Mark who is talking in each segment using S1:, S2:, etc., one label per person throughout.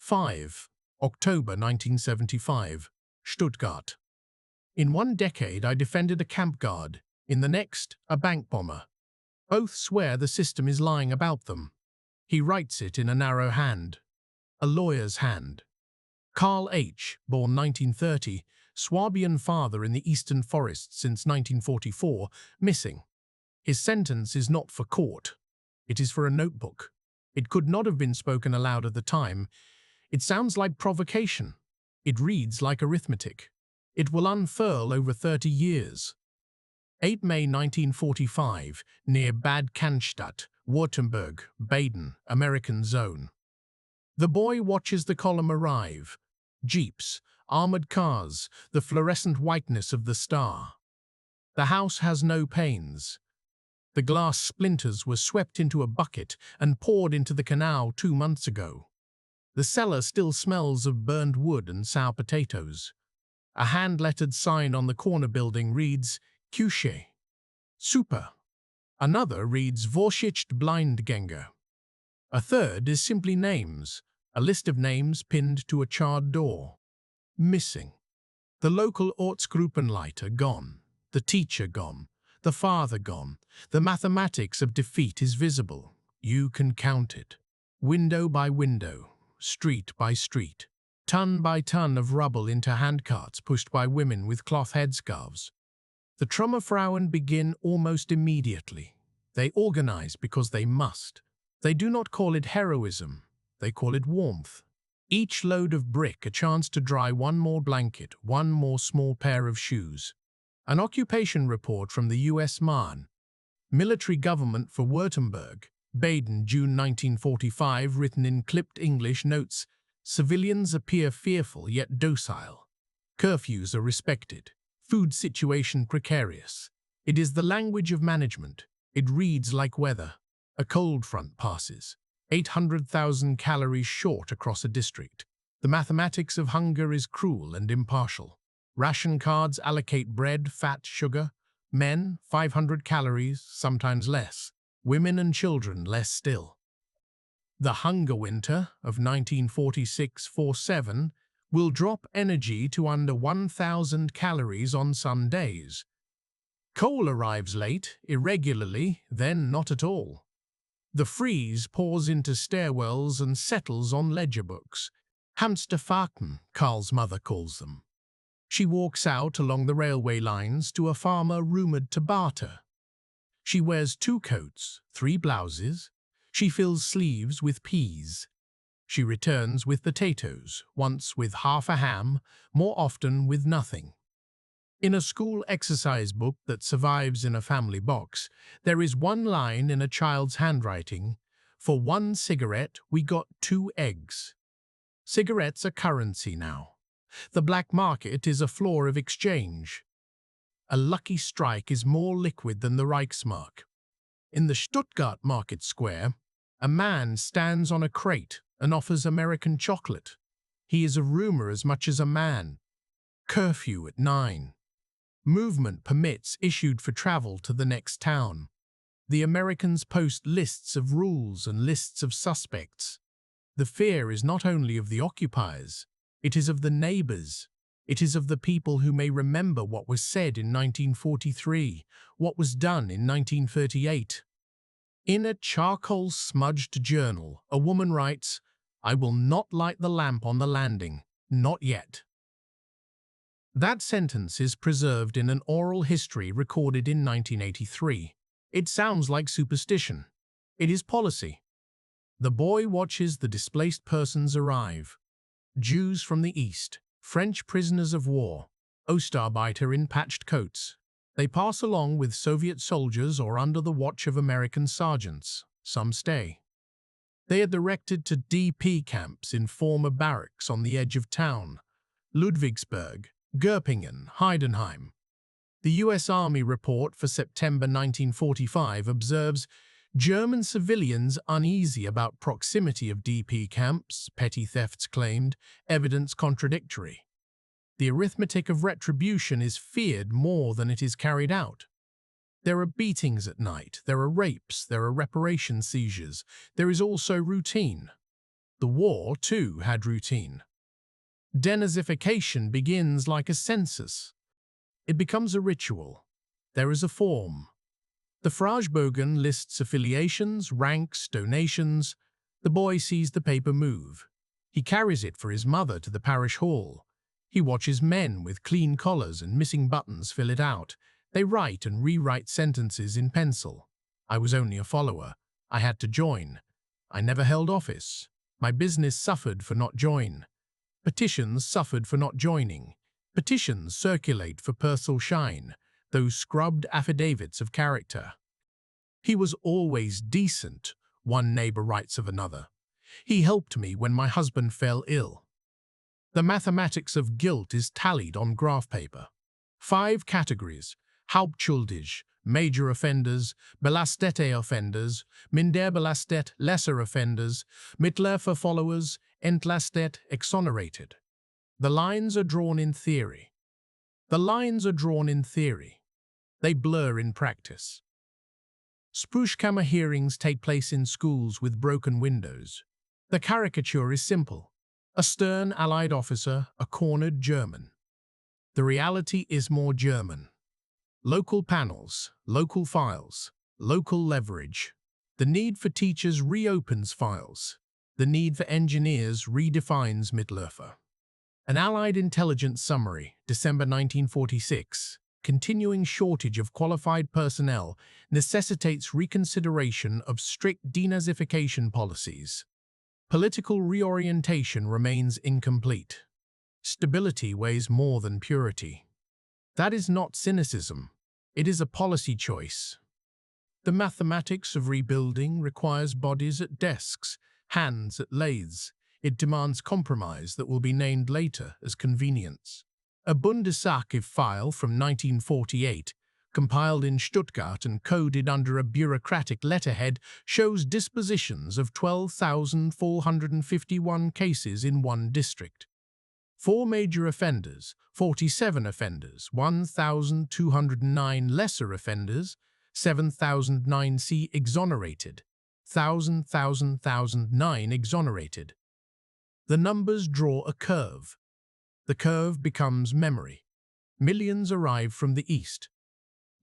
S1: 5. October 1975, Stuttgart. In one decade, I defended a camp guard. In the next, a bank bomber. Both swear the system is lying about them. He writes it in a narrow hand. A lawyer's hand. Carl H., born 1930, Swabian father in the eastern forests since 1944, missing. His sentence is not for court. It is for a notebook. It could not have been spoken aloud at the time. It sounds like provocation. It reads like arithmetic. It will unfurl over 30 years. 8 May 1945, near Bad Cannstatt, Württemberg, Baden, American zone. The boy watches the column arrive. Jeeps, armored cars, the fluorescent whiteness of the star. The house has no panes. The glass splinters were swept into a bucket and poured into the canal 2 months ago. The cellar still smells of burned wood and sour potatoes. A hand-lettered sign on the corner building reads, Küche. Super. Another reads Vorsicht Blindgänger. A third is simply names, a list of names pinned to a charred door. Missing. The local Ortsgruppenleiter gone, the teacher gone, the father gone. The mathematics of defeat is visible. You can count it. Window by window, street by street, ton by ton of rubble into handcarts pushed by women with cloth headscarves. The Trümmerfrauen begin almost immediately. They organize because they must. They do not call it heroism. They call it warmth. Each load of brick a chance to dry one more blanket, one more small pair of shoes. An occupation report from the U.S. Mahn. Military government for Württemberg, Baden, June 1945, written in clipped English, notes, civilians appear fearful yet docile. Curfews are respected. Food situation precarious. It is the language of management. It reads like weather. A cold front passes. 800,000 calories short across a district. The mathematics of hunger is cruel and impartial. Ration cards allocate bread, fat, sugar. Men, 500 calories, sometimes less. Women and children, less still. The hunger winter of 1946-47 will drop energy to under 1,000 calories on some days. Coal arrives late, irregularly, then not at all. The freeze pours into stairwells and settles on ledger books. Hamsterfahrten, Carl's mother calls them. She walks out along the railway lines to a farmer rumoured to barter. She wears 2 coats, 3 blouses. She fills sleeves with peas. She returns with potatoes, once with half a ham, more often with nothing. In a school exercise book that survives in a family box, there is one line in a child's handwriting, "For 1 cigarette, we got 2 eggs." Cigarettes are currency now. The black market is a floor of exchange. A lucky strike is more liquid than the Reichsmark. In the Stuttgart market square, a man stands on a crate and offers American chocolate. He is a rumor as much as a man. Curfew at 9. Movement permits issued for travel to the next town. The Americans post lists of rules and lists of suspects. The fear is not only of the occupiers, it is of the neighbors. It is of the people who may remember what was said in 1943, what was done in 1938. In a charcoal-smudged journal, a woman writes, "I will not light the lamp on the landing, not yet." That sentence is preserved in an oral history recorded in 1983. It sounds like superstition. It is policy. The boy watches the displaced persons arrive. Jews from the East, French prisoners of war, Ostarbeiter in patched coats. They pass along with Soviet soldiers or under the watch of American sergeants. Some stay. They are directed to DP camps in former barracks on the edge of town. Ludwigsburg, Göppingen, Heidenheim. The U.S. Army report for September 1945 observes German civilians uneasy about proximity of DP camps, petty thefts claimed, evidence contradictory. The arithmetic of retribution is feared more than it is carried out. There are beatings at night, there are rapes, there are reparation seizures, there is also routine. The war, too, had routine. Denazification begins like a census. It becomes a ritual. There is a form. The Fragebogen lists affiliations, ranks, donations. The boy sees the paper move. He carries it for his mother to the parish hall. He watches men with clean collars and missing buttons fill it out. They write and rewrite sentences in pencil. I was only a follower. I had to join. I never held office. My business suffered for not join. Petitions suffered for not joining. Petitions circulate for personal shine, those scrubbed affidavits of character. He was always decent, one neighbor writes of another. He helped me when my husband fell ill. The mathematics of guilt is tallied on graph paper. 5 categories: Hauptschuldig, major offenders; belastete offenders; minder belastet, lesser offenders; Mittelfer followers; entlastet, exonerated. The lines are drawn in theory. The lines are drawn in theory. They blur in practice. Sprechkammer hearings take place in schools with broken windows. The caricature is simple. A stern Allied officer, a cornered German. The reality is more German. Local panels, local files, local leverage. The need for teachers reopens files. The need for engineers redefines Mittelfer. An Allied intelligence summary, December 1946. Continuing shortage of qualified personnel necessitates reconsideration of strict denazification policies. Political reorientation remains incomplete. Stability weighs more than purity. That is not cynicism. It is a policy choice. The mathematics of rebuilding requires bodies at desks, hands at lathes. It demands compromise that will be named later as convenience. A Bundesarchiv file from 1948, compiled in Stuttgart and coded under a bureaucratic letterhead, shows dispositions of 12,451 cases in one district. 4 major offenders, 47 offenders, 1,209 lesser offenders, 7,009 exonerated, 1,009 exonerated. The numbers draw a curve. The curve becomes memory. Millions arrive from the east.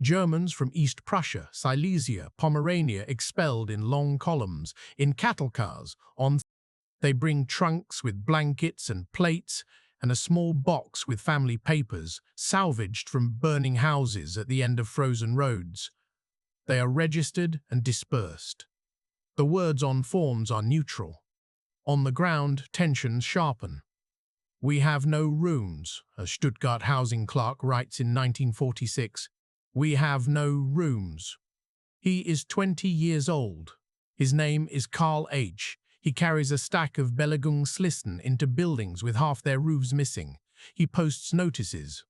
S1: Germans from East Prussia, Silesia, Pomerania expelled in long columns, in cattle cars, They bring trunks with blankets and plates, and a small box with family papers, salvaged from burning houses at the end of frozen roads. They are registered and dispersed. The words on forms are neutral. On the ground, tensions sharpen. We have no rooms, a Stuttgart housing clerk writes in 1946. We have no rooms. He is 20 years old. His name is Karl H. He carries a stack of Belegungslisten into buildings with half their roofs missing. He posts notices.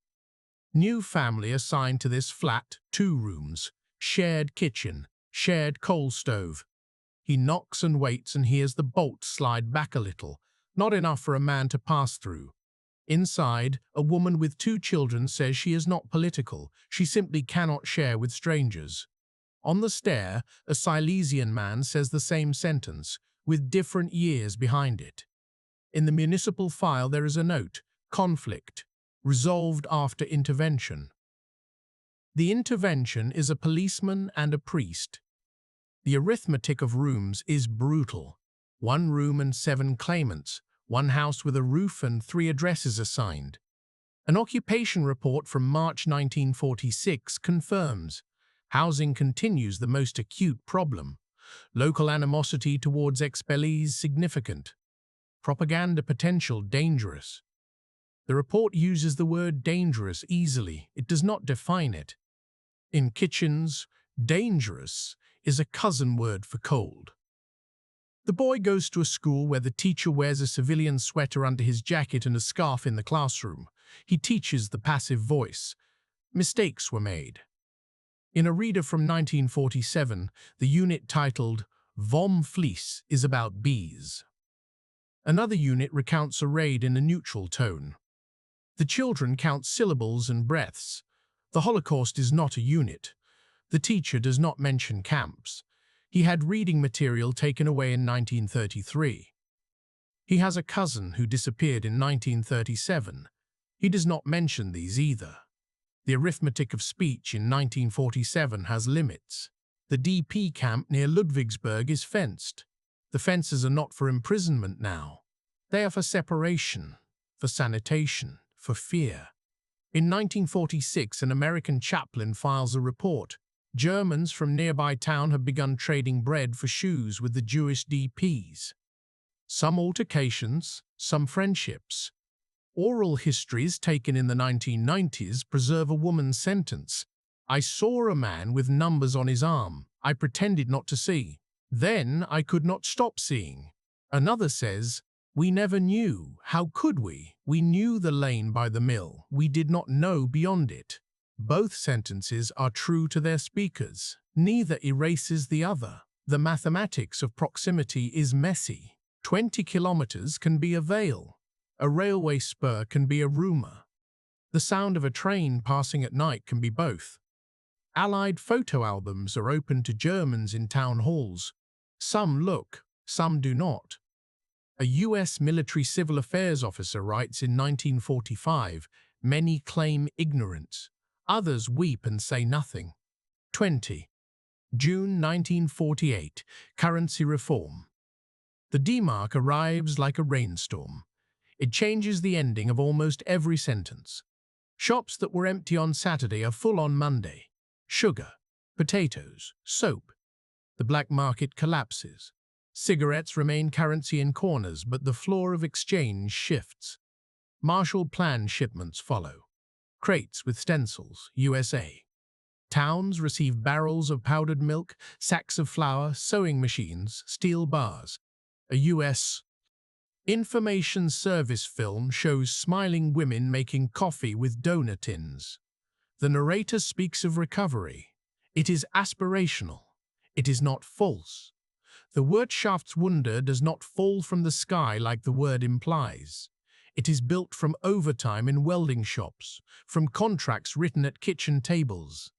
S1: New family assigned to this flat, 2 rooms, shared kitchen, shared coal stove. He knocks and waits and hears the bolt slide back a little, not enough for a man to pass through. Inside, a woman with 2 children says she is not political, she simply cannot share with strangers. On the stair, a Silesian man says the same sentence, with different years behind it. In the municipal file there is a note, conflict, resolved after intervention. The intervention is a policeman and a priest. The arithmetic of rooms is brutal. 1 room and 7 claimants, 1 house with a roof and 3 addresses assigned. An occupation report from March 1946 confirms housing continues the most acute problem. Local animosity towards expellees significant. Propaganda potential dangerous. The report uses the word dangerous easily. It does not define it. In kitchens, dangerous is a cousin word for cold. The boy goes to a school where the teacher wears a civilian sweater under his jacket and a scarf in the classroom. He teaches the passive voice. Mistakes were made. In a reader from 1947, the unit titled Vom Vlies is about bees. Another unit recounts a raid in a neutral tone. The children count syllables and breaths. The Holocaust is not a unit. The teacher does not mention camps. He had reading material taken away in 1933. He has a cousin who disappeared in 1937. He does not mention these either. The arithmetic of speech in 1947 has limits. The DP camp near Ludwigsburg is fenced. The fences are not for imprisonment now. They are for separation, for sanitation, for fear. In 1946, an American chaplain files a report. Germans from nearby town have begun trading bread for shoes with the Jewish DPs. Some altercations, some friendships. Oral histories taken in the 1990s preserve a woman's sentence. I saw a man with numbers on his arm. I pretended not to see. Then I could not stop seeing. Another says, we never knew. How could we? We knew the lane by the mill. We did not know beyond it. Both sentences are true to their speakers. Neither erases the other. The mathematics of proximity is messy. 20 kilometers can be a veil. A railway spur can be a rumor. The sound of a train passing at night can be both. Allied photo albums are open to Germans in town halls. Some look, some do not. A U.S. military civil affairs officer writes in 1945, many claim ignorance. Others weep and say nothing. 20. June 1948. Currency reform. The D-mark arrives like a rainstorm. It changes the ending of almost every sentence. Shops that were empty on Saturday are full on Monday. Sugar, potatoes, soap. The black market collapses. Cigarettes remain currency in corners, but the floor of exchange shifts. Marshall Plan shipments follow. Crates with stencils, USA. Towns receive barrels of powdered milk, sacks of flour, sewing machines, steel bars. A U.S. information service film shows smiling women making coffee with donut tins. The narrator speaks of recovery. It is aspirational. It is not false. The Wirtschaftswunder does not fall from the sky like the word implies. It is built from overtime in welding shops, from contracts written at kitchen tables.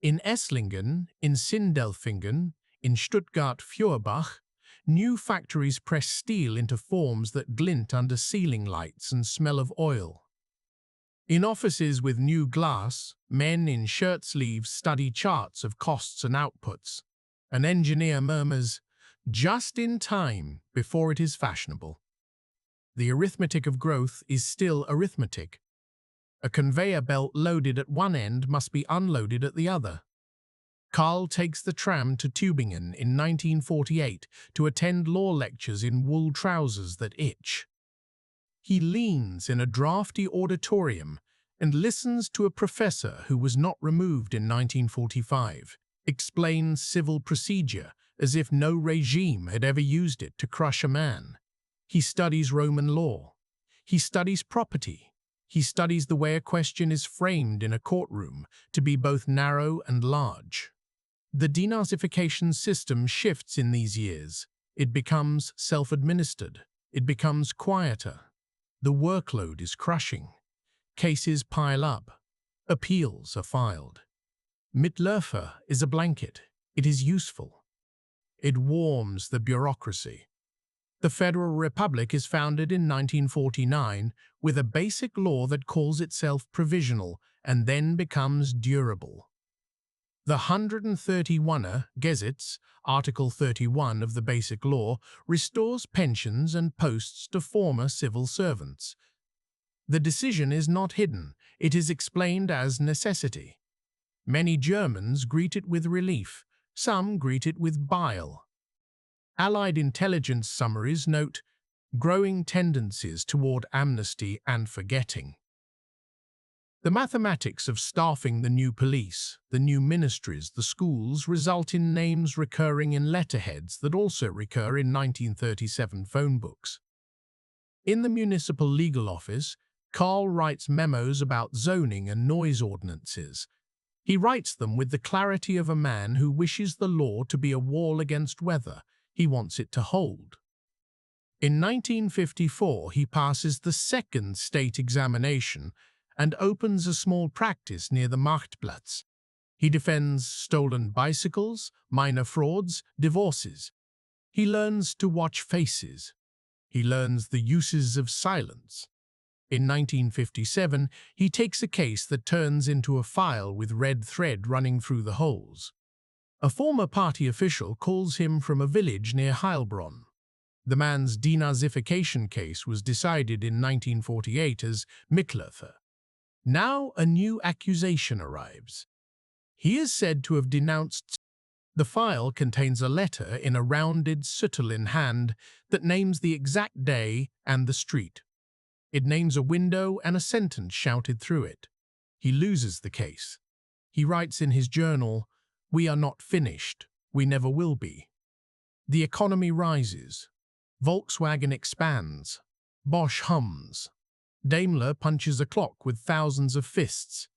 S1: In Esslingen, in Sindelfingen, in Stuttgart-Feuerbach, new factories press steel into forms that glint under ceiling lights and smell of oil. In offices with new glass, men in shirt sleeves study charts of costs and outputs. An engineer murmurs, just in time, before it is fashionable. The arithmetic of growth is still arithmetic. A conveyor belt loaded at one end must be unloaded at the other. Karl takes the tram to Tübingen in 1948 to attend law lectures in wool trousers that itch. He leans in a drafty auditorium and listens to a professor who was not removed in 1945, explain civil procedure as if no regime had ever used it to crush a man. He studies Roman law. He studies property. He studies the way a question is framed in a courtroom to be both narrow and large. The denazification system shifts in these years. It becomes self-administered. It becomes quieter. The workload is crushing. Cases pile up. Appeals are filed. Mitläufer is a blanket. It is useful. It warms the bureaucracy. The Federal Republic is founded in 1949 with a basic law that calls itself provisional and then becomes durable. The 131er Gesetz, Article 31 of the Basic Law, restores pensions and posts to former civil servants. The decision is not hidden. It is explained as necessity. Many Germans greet it with relief. Some greet it with bile. Allied intelligence summaries note growing tendencies toward amnesty and forgetting. The mathematics of staffing the new police, the new ministries, the schools result in names recurring in letterheads that also recur in 1937 phone books. In the municipal legal office, Karl writes memos about zoning and noise ordinances. He writes them with the clarity of a man who wishes the law to be a wall against weather. He wants it to hold. In 1954, he passes the second state examination and opens a small practice near the Marktplatz. He defends stolen bicycles, minor frauds, divorces. He learns to watch faces. He learns the uses of silence. In 1957, he takes a case that turns into a file with red thread running through the holes. A former party official calls him from a village near Heilbronn. The man's denazification case was decided in 1948 as Mittelalter. Now a new accusation arrives. He is said to have denounced. The file contains a letter in a rounded Sutherland hand that names the exact day and the street. It names a window and a sentence shouted through it. He loses the case. He writes in his journal, "We are not finished. We never will be." The economy rises. Volkswagen expands. Bosch hums. Daimler punches a clock with thousands of fists.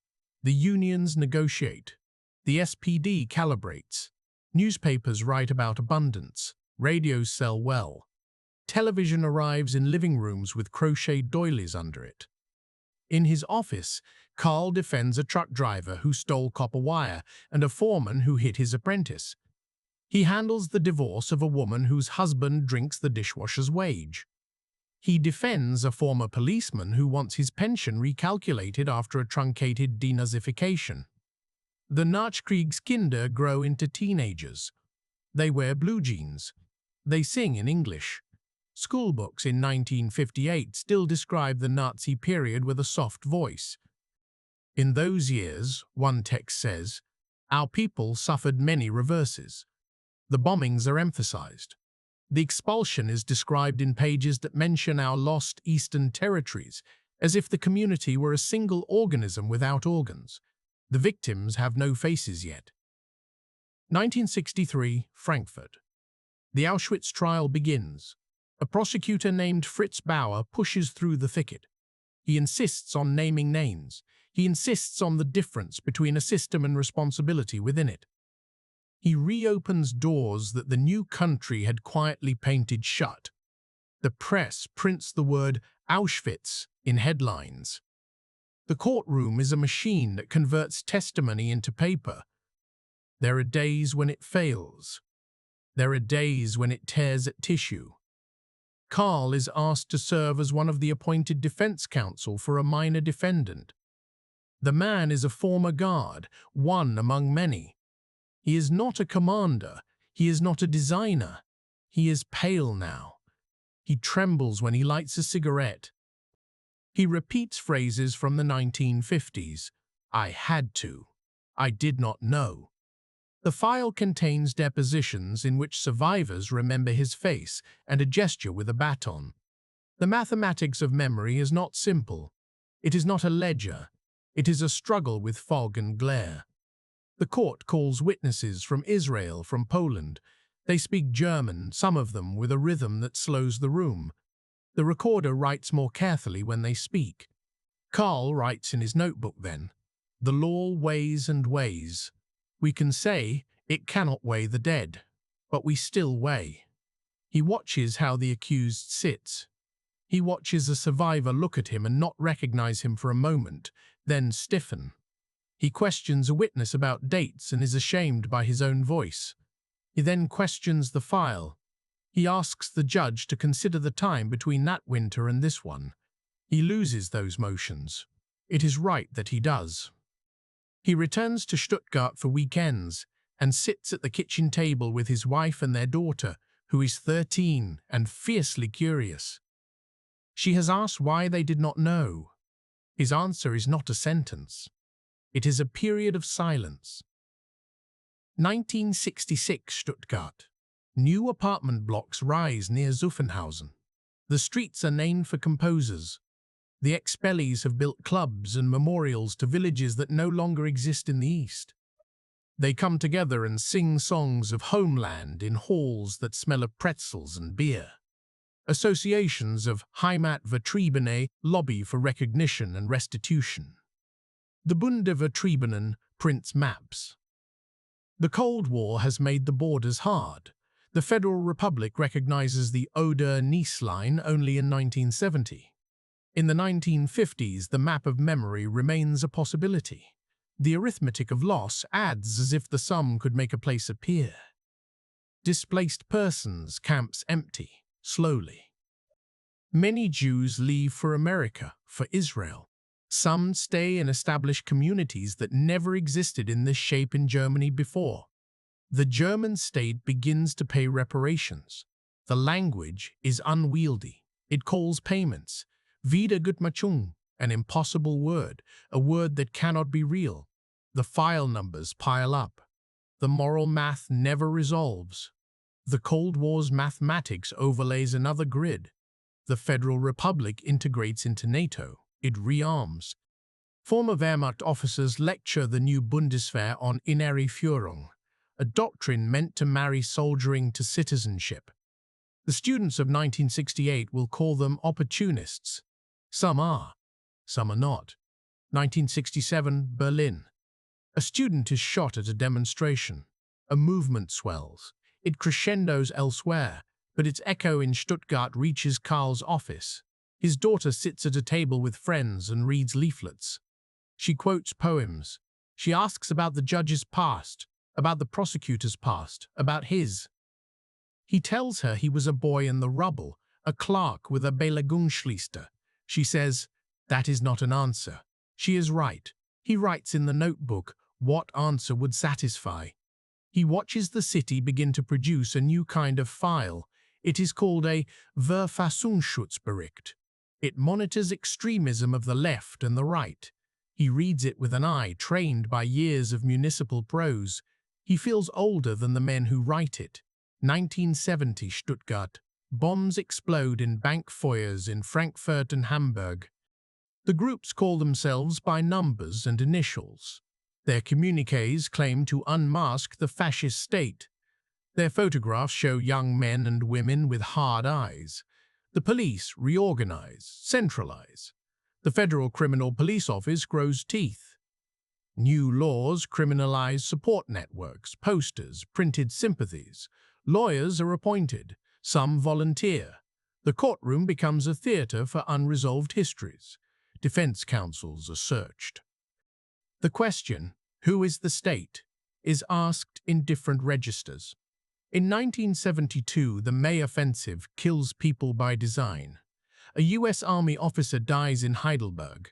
S1: The unions negotiate. The SPD calibrates. Newspapers write about abundance. Radios sell well. Television arrives in living rooms with crocheted doilies under it. In his office, Karl defends a truck driver who stole copper wire and a foreman who hit his apprentice. He handles the divorce of a woman whose husband drinks the dishwasher's wage. He defends a former policeman who wants his pension recalculated after a truncated denazification. The Nachkriegskinder grow into teenagers. They wear blue jeans. They sing in English. Schoolbooks in 1958 still describe the Nazi period with a soft voice. In those years, one text says, our people suffered many reverses. The bombings are emphasized. The expulsion is described in pages that mention our lost eastern territories, as if the community were a single organism without organs. The victims have no faces yet. 1963, Frankfurt. The Auschwitz trial begins. A prosecutor named Fritz Bauer pushes through the thicket. He insists on naming names. He insists on the difference between a system and responsibility within it. He reopens doors that the new country had quietly painted shut. The press prints the word Auschwitz in headlines. The courtroom is a machine that converts testimony into paper. There are days when it fails. There are days when it tears at tissue. Karl is asked to serve as one of the appointed defense counsel for a minor defendant. The man is a former guard, one among many. He is not a commander. He is not a designer. He is pale now. He trembles when he lights a cigarette. He repeats phrases from the 1950s. I had to. I did not know. The file contains depositions in which survivors remember his face and a gesture with a baton. The mathematics of memory is not simple. It is not a ledger. It is a struggle with fog and glare. The court calls witnesses from Israel, from Poland. They speak German, some of them with a rhythm that slows the room. The recorder writes more carefully when they speak. Karl writes in his notebook then, the law weighs and weighs. We can say it cannot weigh the dead, but we still weigh. He watches how the accused sits. He watches a survivor look at him and not recognize him for a moment, then stiffen. He questions a witness about dates and is ashamed by his own voice. He then questions the file. He asks the judge to consider the time between that winter and this one. He loses those motions. It is right that he does. He returns to Stuttgart for weekends and sits at the kitchen table with his wife and their daughter, who is 13 and fiercely curious. She has asked why they did not know. His answer is not a sentence. It is a period of silence. 1966 Stuttgart. New apartment blocks rise near Zuffenhausen. The streets are named for composers. The expellees have built clubs and memorials to villages that no longer exist in the East. They come together and sing songs of homeland in halls that smell of pretzels and beer. Associations of Heimatvertriebene lobby for recognition and restitution. The Bundevertriebenen prints maps. The Cold War has made the borders hard. The Federal Republic recognizes the Oder-Neisse line only in 1970. In the 1950s, the map of memory remains a possibility. The arithmetic of loss adds as if the sum could make a place appear. Displaced persons, camps empty, slowly. Many Jews leave for America, for Israel. Some stay and establish communities that never existed in this shape in Germany before. The German state begins to pay reparations. The language is unwieldy. It calls payments. Wiedergutmachung, an impossible word, a word that cannot be real. The file numbers pile up. The moral math never resolves. The Cold War's mathematics overlays another grid. The Federal Republic integrates into NATO. It rearms. Former Wehrmacht officers lecture the new Bundeswehr on innere Führung, a doctrine meant to marry soldiering to citizenship. The students of 1968 will call them opportunists. Some are not. 1967, Berlin. A student is shot at a demonstration. A movement swells. It crescendos elsewhere, but its echo in Stuttgart reaches Karl's office. His daughter sits at a table with friends and reads leaflets. She quotes poems. She asks about the judge's past, about the prosecutor's past, about his. He tells her he was a boy in the rubble, a clerk with a Belegungsliste. She says, that is not an answer. She is right. He writes in the notebook what answer would satisfy. He watches the city begin to produce a new kind of file. It is called a Verfassungsschutzbericht. It monitors extremism of the left and the right. He reads it with an eye trained by years of municipal prose. He feels older than the men who write it. 1970 Stuttgart. Bombs explode in bank foyers in Frankfurt and Hamburg. The groups call themselves by numbers and initials. Their communiques claim to unmask the fascist state. Their photographs show young men and women with hard eyes. The police reorganize, centralize. The Federal Criminal Police Office grows teeth. New laws criminalize support networks, posters, printed sympathies. Lawyers are appointed. Some volunteer. The courtroom becomes a theater for unresolved histories. Defense counsels are searched. The question, who is the state, is asked in different registers. In 1972, the May Offensive kills people by design. A U.S. Army officer dies in Heidelberg.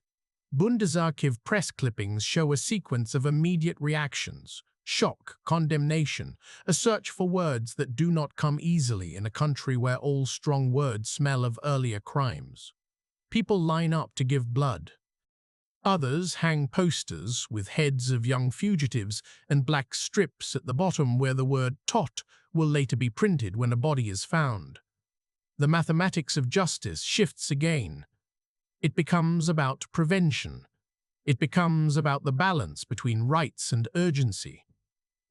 S1: Bundesarchiv press clippings show a sequence of immediate reactions: shock, condemnation, a search for words that do not come easily in a country where all strong words smell of earlier crimes. People line up to give blood. Others hang posters with heads of young fugitives and black strips at the bottom where the word "tot" will later be printed when a body is found. The mathematics of justice shifts again. It becomes about prevention. It becomes about the balance between rights and urgency.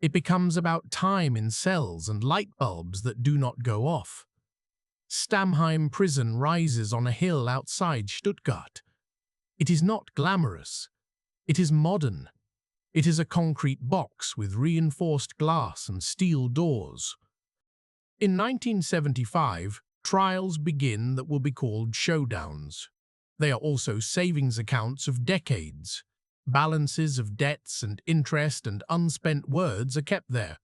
S1: It becomes about time in cells and light bulbs that do not go off. Stammheim prison rises on a hill outside Stuttgart. It is not glamorous. It is modern. It is a concrete box with reinforced glass and steel doors. In 1975, trials begin that will be called showdowns. They are also savings accounts of decades. Balances of debts and interest and unspent words are kept there.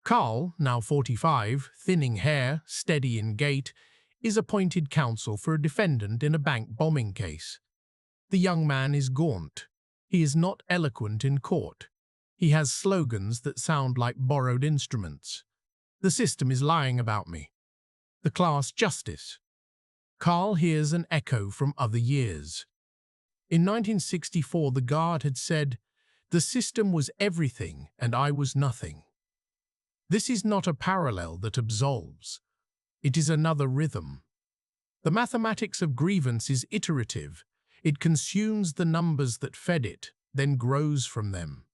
S1: Karl, now 45, thinning hair, steady in gait, is appointed counsel for a defendant in a bank bombing case. The young man is gaunt. He is not eloquent in court. He has slogans that sound like borrowed instruments. The system is lying about me. The class justice. Karl hears an echo from other years. In 1964, the guard had said, "The system was everything and I was nothing." This is not a parallel that absolves. It is another rhythm. The mathematics of grievance is iterative. It consumes the numbers that fed it, then grows from them.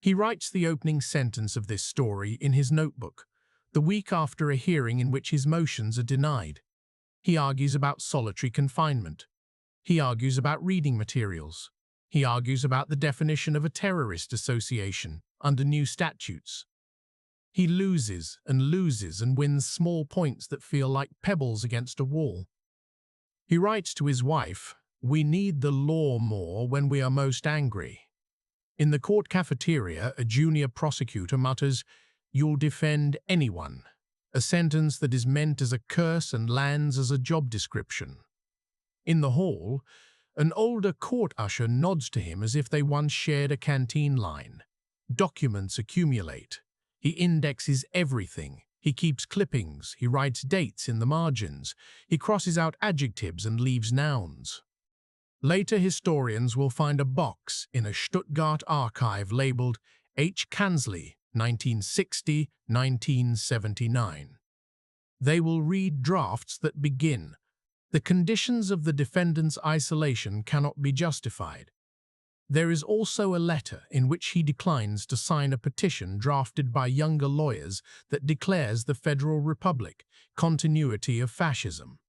S1: He writes the opening sentence of this story in his notebook, the week after a hearing in which his motions are denied. He argues about solitary confinement. He argues about reading materials. He argues about the definition of a terrorist association under new statutes. He loses and wins small points that feel like pebbles against a wall. He writes to his wife, "We need the law more when we are most angry." In the court cafeteria, a junior prosecutor mutters, "You'll defend anyone," a sentence that is meant as a curse and lands as a job description. In the hall, an older court usher nods to him as if they once shared a canteen line. Documents accumulate. He indexes everything. He keeps clippings. He writes dates in the margins. He crosses out adjectives and leaves nouns. Later historians will find a box in a Stuttgart archive labeled H. Kansley, 1960-1979. They will read drafts that begin, "The conditions of the defendant's isolation cannot be justified." There is also a letter in which he declines to sign a petition drafted by younger lawyers that declares the Federal Republic continuity of fascism.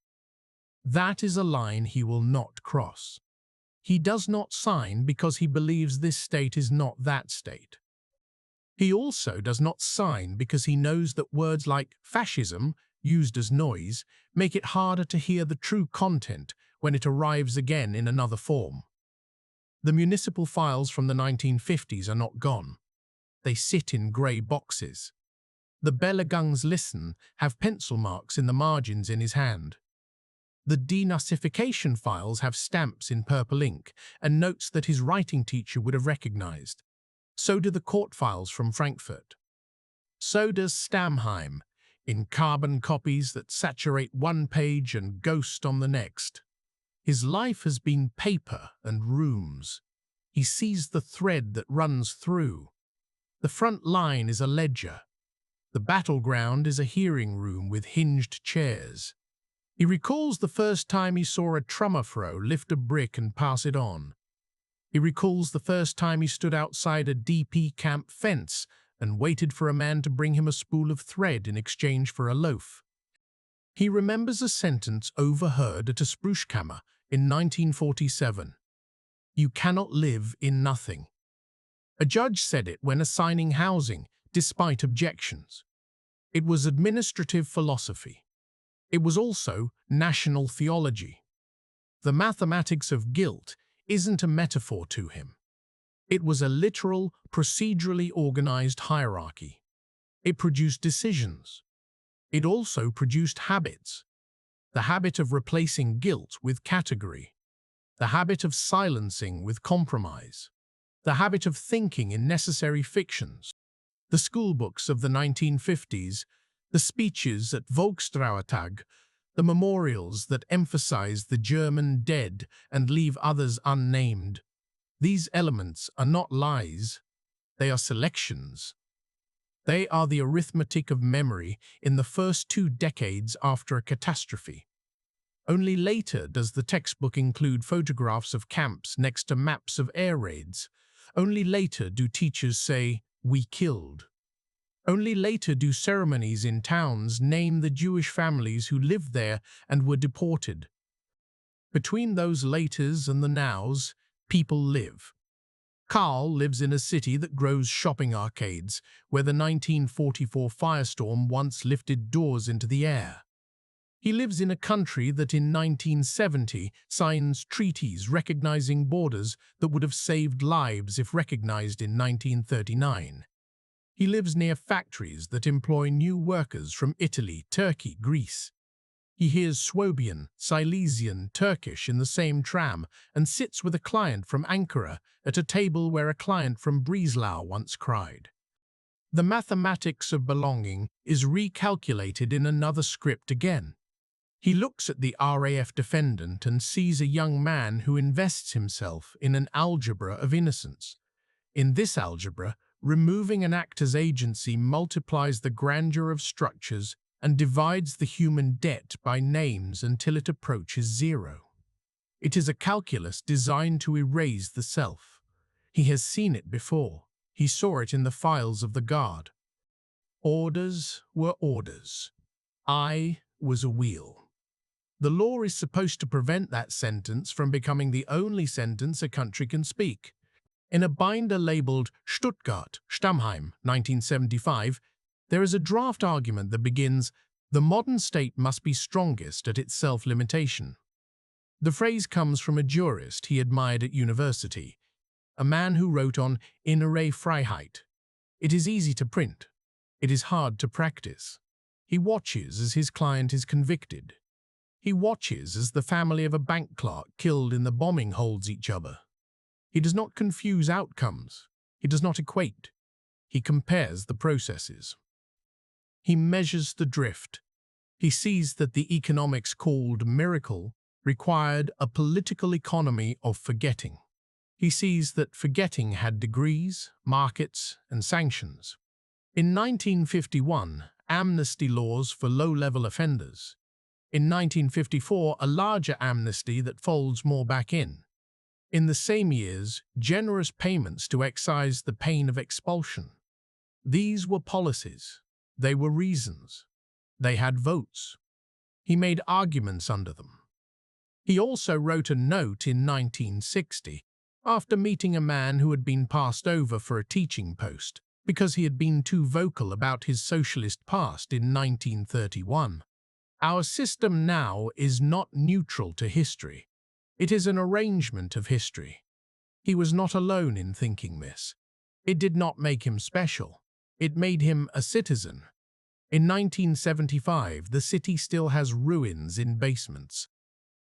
S1: That is a line he will not cross. He does not sign because he believes this state is not that state. He also does not sign because he knows that words like fascism, used as noise, make it harder to hear the true content when it arrives again in another form. The municipal files from the 1950s are not gone. They sit in grey boxes. The Belagungs listen have pencil marks in the margins in his hand. The denazification files have stamps in purple ink and notes that his writing teacher would have recognized. So do the court files from Frankfurt. So does Stammheim, in carbon copies that saturate one page and ghost on the next. His life has been paper and rooms. He sees the thread that runs through. The front line is a ledger. The battleground is a hearing room with hinged chairs. He recalls the first time he saw a Trümmerfrau lift a brick and pass it on. He recalls the first time he stood outside a DP camp fence and waited for a man to bring him a spool of thread in exchange for a loaf. He remembers a sentence overheard at a Sprüchkammer in 1947. "You cannot live in nothing." A judge said it when assigning housing, despite objections. It was administrative philosophy. It was also national theology. The mathematics of guilt isn't a metaphor to him. It was a literal, procedurally organized hierarchy. It produced decisions. It also produced habits. The habit of replacing guilt with category. The habit of silencing with compromise. The habit of thinking in necessary fictions. The schoolbooks of the 1950s, the speeches at Volkstrauertag, the memorials that emphasize the German dead and leave others unnamed. These elements are not lies, they are selections. They are the arithmetic of memory in the first 2 decades after a catastrophe. Only later does the textbook include photographs of camps next to maps of air raids. Only later do teachers say, "We killed." Only later do ceremonies in towns name the Jewish families who lived there and were deported. Between those laters and the nows, people live. Karl lives in a city that grows shopping arcades, where the 1944 firestorm once lifted doors into the air. He lives in a country that in 1970 signs treaties recognizing borders that would have saved lives if recognized in 1939. He lives near factories that employ new workers from Italy, Turkey, Greece. He hears Swabian, Silesian, Turkish in the same tram and sits with a client from Ankara at a table where a client from Breslau once cried. The mathematics of belonging is recalculated in another script again. He looks at the RAF defendant and sees a young man who invests himself in an algebra of innocence. In this algebra, removing an actor's agency multiplies the grandeur of structures and divides the human debt by names until it approaches zero. It is a calculus designed to erase the self. He has seen it before. He saw it in the files of the guard. Orders were orders. I was a wheel. The law is supposed to prevent that sentence from becoming the only sentence a country can speak. In a binder labeled Stuttgart, Stammheim, 1975, there is a draft argument that begins, "The modern state must be strongest at its self-limitation." The phrase comes from a jurist he admired at university, a man who wrote on innere Freiheit. It is easy to print. It is hard to practice. He watches as his client is convicted. He watches as the family of a bank clerk killed in the bombing holds each other. He does not confuse outcomes. He does not equate. He compares the processes. He measures the drift. He sees that the economics called miracle required a political economy of forgetting. He sees that forgetting had degrees, markets, and sanctions. In 1951, amnesty laws for low-level offenders. In 1954, a larger amnesty that folds more back in. In the same years, generous payments to excise the pain of expulsion. These were policies. They were reasons. They had votes. He made arguments under them. He also wrote a note in 1960, after meeting a man who had been passed over for a teaching post because he had been too vocal about his socialist past in 1931. Our system now is not neutral to history. It is an arrangement of history. He was not alone in thinking this. It did not make him special. It made him a citizen. In 1975, the city still has ruins in basements.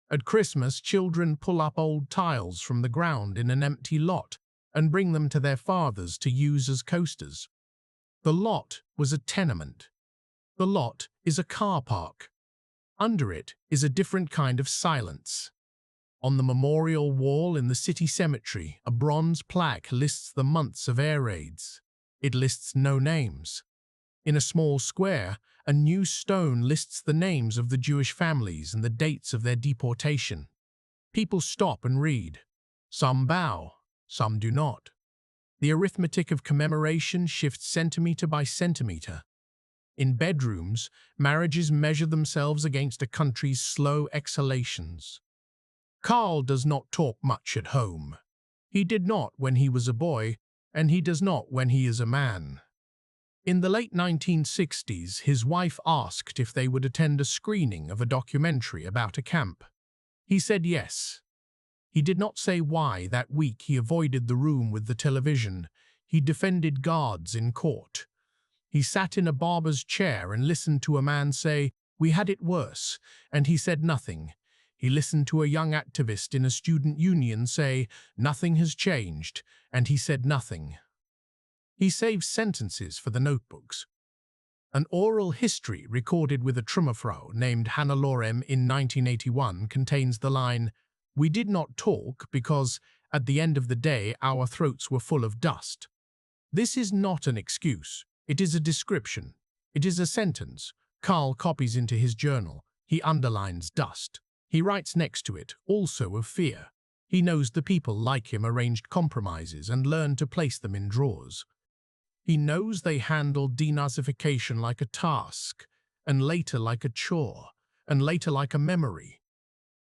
S1: At Christmas, children pull up old tiles from the ground in an empty lot and bring them to their fathers to use as coasters. The lot was a tenement. The lot is a car park. Under it is a different kind of silence. On the memorial wall in the city cemetery, a bronze plaque lists the months of air raids. It lists no names. In a small square, a new stone lists the names of the Jewish families and the dates of their deportation. People stop and read. Some bow, some do not. The arithmetic of commemoration shifts centimeter by centimeter. In bedrooms, marriages measure themselves against a country's slow exhalations. Karl does not talk much at home. He did not when he was a boy, and he does not when he is a man. In the late 1960s, his wife asked if they would attend a screening of a documentary about a camp. He said yes. He did not say why that week he avoided the room with the television. He defended guards in court. He sat in a barber's chair and listened to a man say, "We had it worse," and he said nothing. He listened to a young activist in a student union say, "Nothing has changed," and he said nothing. He saved sentences for the notebooks. An oral history recorded with a Trümmerfrau named Hannah Lorem in 1981 contains the line, "We did not talk because, at the end of the day, our throats were full of dust." This is not an excuse. It is a description. It is a sentence. Karl copies into his journal. He underlines dust. He writes next to it, also of fear. He knows the people like him arranged compromises and learned to place them in drawers. He knows they handled denazification like a task, and later like a chore, and later like a memory.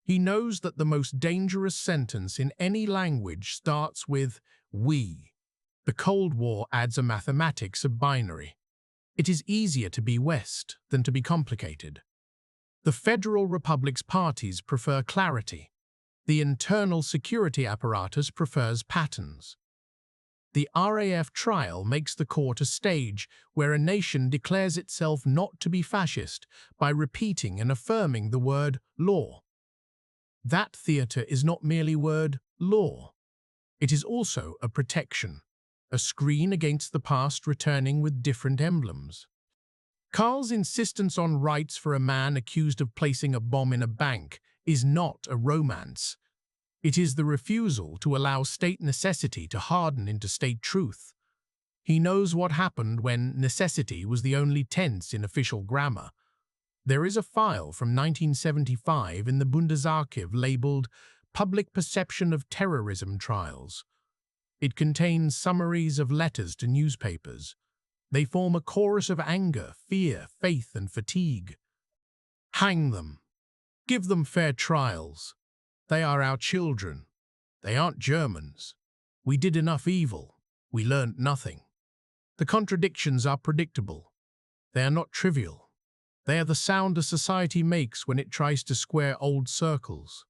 S1: He knows that the most dangerous sentence in any language starts with "we." The Cold War adds a mathematics of binary. It is easier to be West than to be complicated. The Federal Republic's parties prefer clarity. The internal security apparatus prefers patterns. The RAF trial makes the court a stage where a nation declares itself not to be fascist by repeating and affirming the word law. That theatre is not merely word law. It is also a protection, a screen against the past returning with different emblems. Karl's insistence on rights for a man accused of placing a bomb in a bank is not a romance. It is the refusal to allow state necessity to harden into state truth. He knows what happened when necessity was the only tense in official grammar. There is a file from 1975 in the Bundesarchiv labeled Public Perception of Terrorism Trials. It contains summaries of letters to newspapers. They form a chorus of anger, fear, faith, and fatigue. Hang them. Give them fair trials. They are our children. They aren't Germans. We did enough evil. We learned nothing. The contradictions are predictable. They are not trivial. They are the sound a society makes when it tries to square old circles.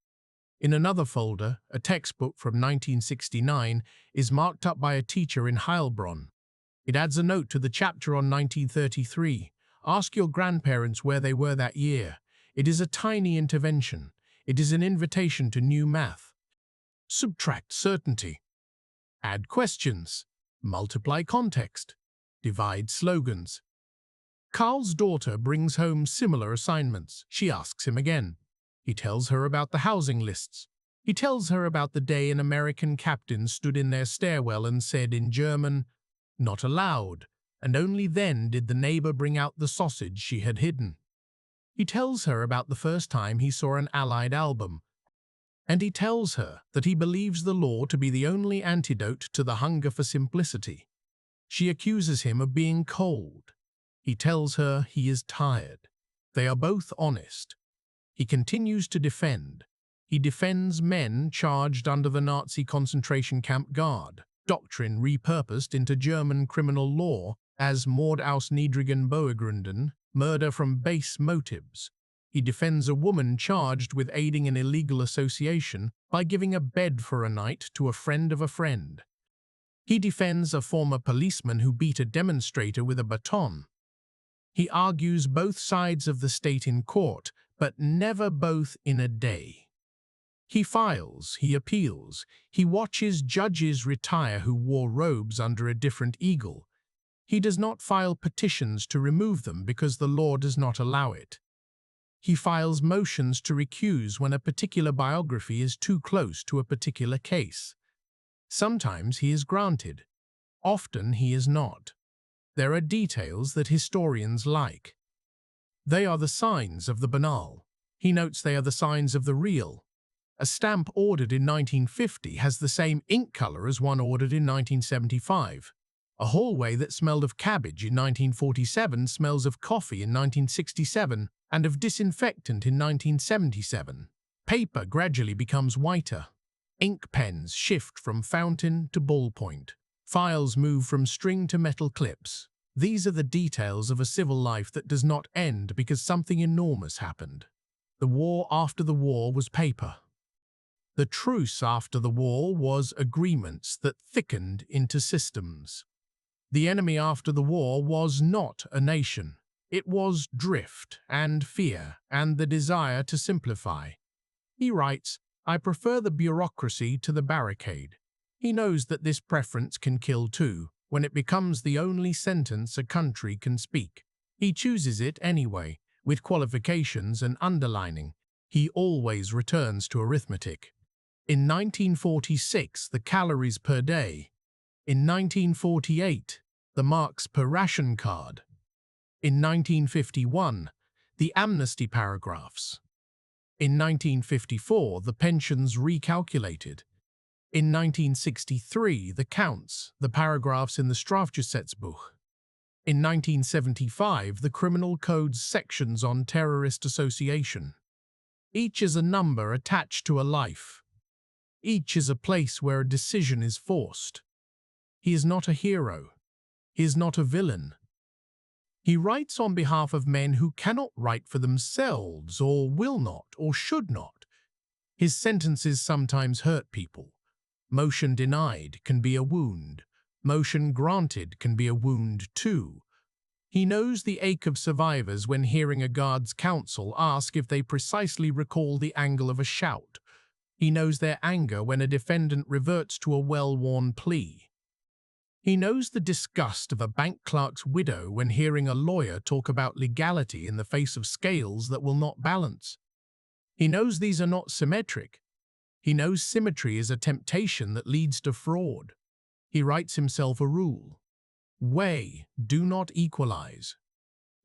S1: In another folder, a textbook from 1969 is marked up by a teacher in Heilbronn. It adds a note to the chapter on 1933. Ask your grandparents where they were that year. It is a tiny intervention. It is an invitation to new math. Subtract certainty. Add questions. Multiply context. Divide slogans. Carl's daughter brings home similar assignments. She asks him again. He tells her about the housing lists. He tells her about the day an American captain stood in their stairwell and said in German, "Not allowed," and only then did the neighbor bring out the sausage she had hidden. He tells her about the first time he saw an Allied album, and he tells her that he believes the law to be the only antidote to the hunger for simplicity. She accuses him of being cold. He tells her he is tired. They are both honest. He continues to defend. He defends men charged under the Nazi concentration camp guard, doctrine repurposed into German criminal law as Mord aus niedrigen Beweggründen, murder from base motives. He defends a woman charged with aiding an illegal association by giving a bed for a night to a friend of a friend. He defends a former policeman who beat a demonstrator with a baton. He argues both sides of the state in court, but never both in a day. He files, he appeals, he watches judges retire who wore robes under a different eagle. He does not file petitions to remove them because the law does not allow it. He files motions to recuse when a particular biography is too close to a particular case. Sometimes he is granted. Often he is not. There are details that historians like. They are the signs of the banal. He notes they are the signs of the real. A stamp ordered in 1950 has the same ink color as one ordered in 1975. A hallway that smelled of cabbage in 1947 smells of coffee in 1967 and of disinfectant in 1977. Paper gradually becomes whiter. Ink pens shift from fountain to ballpoint. Files move from string to metal clips. These are the details of a civil life that does not end because something enormous happened. The war after the war was paper. The truce after the war was agreements that thickened into systems. The enemy after the war was not a nation. It was drift and fear and the desire to simplify. He writes, "I prefer the bureaucracy to the barricade." He knows that this preference can kill too, when it becomes the only sentence a country can speak. He chooses it anyway, with qualifications and underlining. He always returns to arithmetic. In 1946, the calories per day. In 1948, the marks per ration card. In 1951, the amnesty paragraphs. In 1954, the pensions recalculated. In 1963, the counts, the paragraphs in the Strafgesetzbuch. In 1975, the Criminal Code's sections on terrorist association. Each is a number attached to a life. Each is a place where a decision is forced. He is not a hero. He is not a villain. He writes on behalf of men who cannot write for themselves or will not or should not. His sentences sometimes hurt people. Motion denied can be a wound. Motion granted can be a wound too. He knows the ache of survivors when hearing a guard's counsel ask if they precisely recall the angle of a shout. He knows their anger when a defendant reverts to a well-worn plea. He knows the disgust of a bank clerk's widow when hearing a lawyer talk about legality in the face of scales that will not balance. He knows these are not symmetric. He knows symmetry is a temptation that leads to fraud. He writes himself a rule. Weigh, do not equalize.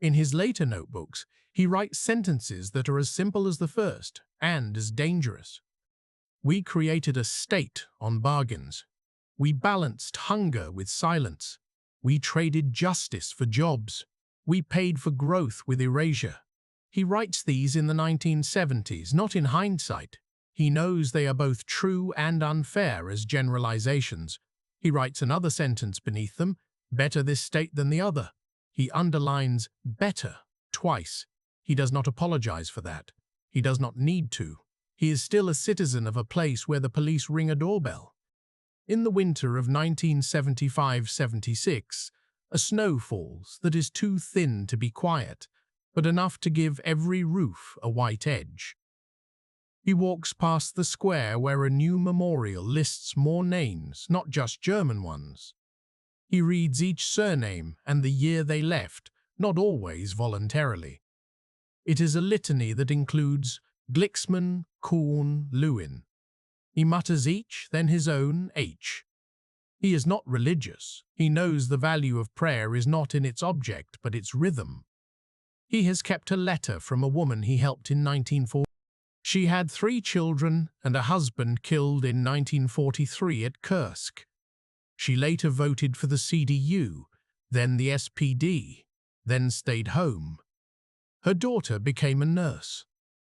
S1: In his later notebooks, he writes sentences that are as simple as the first and as dangerous. We created a state on bargains. We balanced hunger with silence. We traded justice for jobs. We paid for growth with erasure. He writes these in the 1970s, not in hindsight. He knows they are both true and unfair as generalizations. He writes another sentence beneath them, better this state than the other. He underlines better twice. He does not apologize for that. He does not need to. He is still a citizen of a place where the police ring a doorbell. In the winter of 1975-76, a snow falls that is too thin to be quiet. but enough to give every roof a white edge. He walks past the square where a new memorial lists more names, not just German ones. He reads each surname and the year they left, not always voluntarily. It is a litany that includes Glixman, Kuhn, Lewin. He mutters each, then his own H. He is not religious. He knows the value of prayer is not in its object, but its rhythm. He has kept a letter from a woman he helped in 1940. She had 3 children and a husband killed in 1943 at Kursk. She later voted for the CDU, then the SPD, then stayed home. Her daughter became a nurse.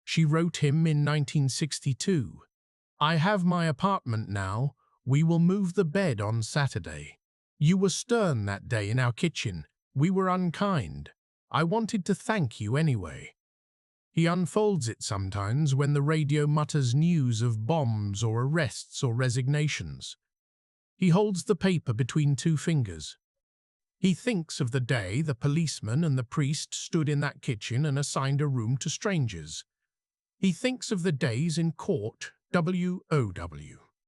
S1: She wrote him in 1962, "I have my apartment now. We will move the bed on Saturday. You were stern that day in our kitchen. We were unkind. I wanted to thank you anyway." He unfolds it sometimes when the radio mutters news of bombs or arrests or resignations. He holds the paper between 2 fingers. He thinks of the day the policeman and the priest stood in that kitchen and assigned a room to strangers. He thinks of the days in court, WOW.